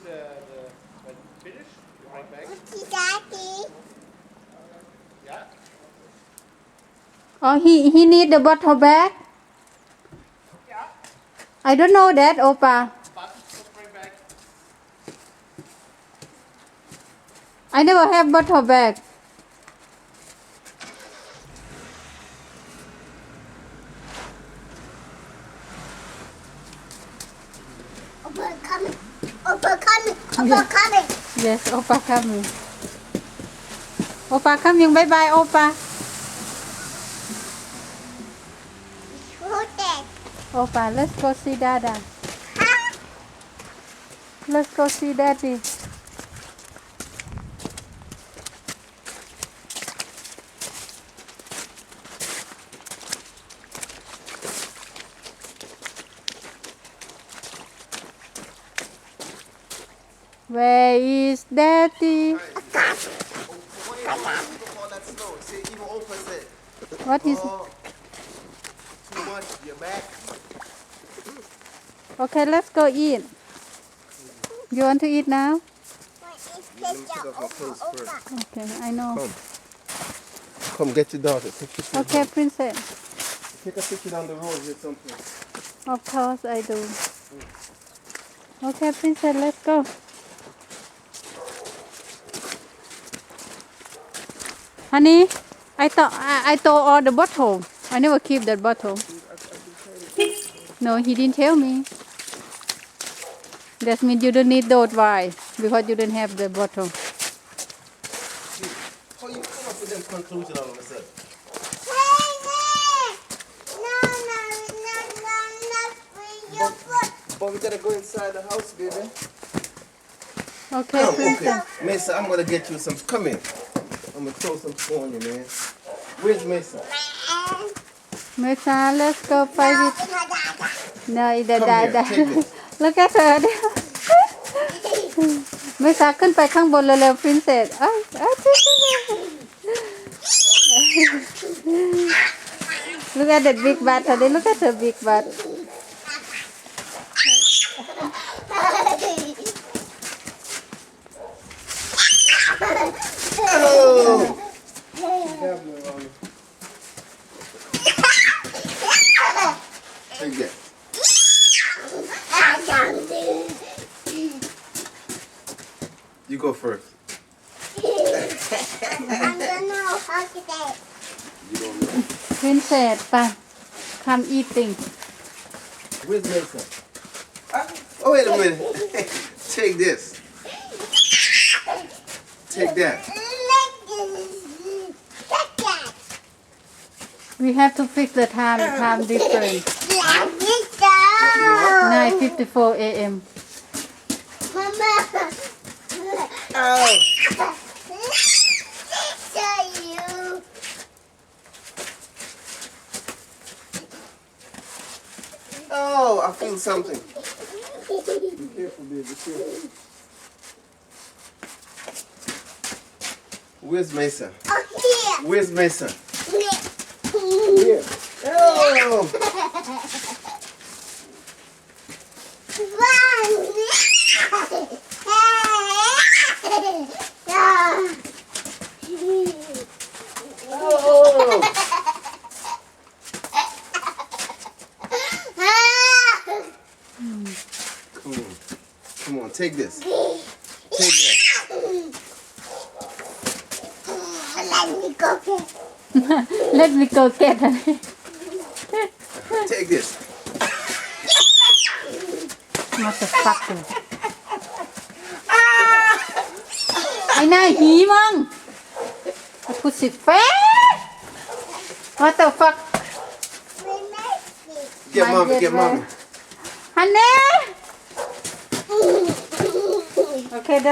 when finish, you bring back. Daddy. Yeah. Oh, he need the bottle back. Yeah. I don't know that, Opa. But bring back. I never have bottle bag. Opa coming. Opa coming. Opa coming. Yes, Opa coming. Opa coming. Bye bye, Opa. Who's that? Opa, let's go see Dada. Huh? Let's go see Daddy. Where is Daddy? What do you call that snow? See, even Opa said, What is? oh, too much, you're back. Okay, let's go eat. You want to eat now? What is Let me this? take off my clothes first. Okay, I know. Come, get your daughter. Take a picture. Okay, princess. Take a picture down the road here something. Of course I do. Okay, princess, let's go. Honey, I thought all the bottle. I never keep that bottle. No, he didn't tell me. That means you don't need those. Why? Because you don't have the bottle. How you come up with them conclusions all of a sudden? But we gotta go inside the house, baby. Okay, Come, princess. okay. Maysa, I'm gonna get you some. Come here. I'm gonna throw some on you, man. Where's Maysa? Maysa, let's go fight it. No, it's the Come here, dada. take this. Look at her. Maysa ขึ้นไปข้างบนเร็วๆ princess. Look at that big butt. Honey. Look at her big butt. Oh! Take that. You go first. I don't know how to say it. You don't know. Princess, ไป come eating. Where's Maysa? Oh, wait a minute. Take this. Take that. We have to fix the time. Time different. 9:54 a.m. Mama. Oh! Oh, I feel something. Be careful, baby. Be careful. Where's Maysa? Oh, here. Where's Maysa? Here. Here. Oh! Oh! Come on, take this. Take that. Let me go get. Let me go get. Take this. Motherfucker. ไอ้หน้าหีมึงพูดสิเฟ้What the fuck Get mommy, get mommy. Honey Okay, that's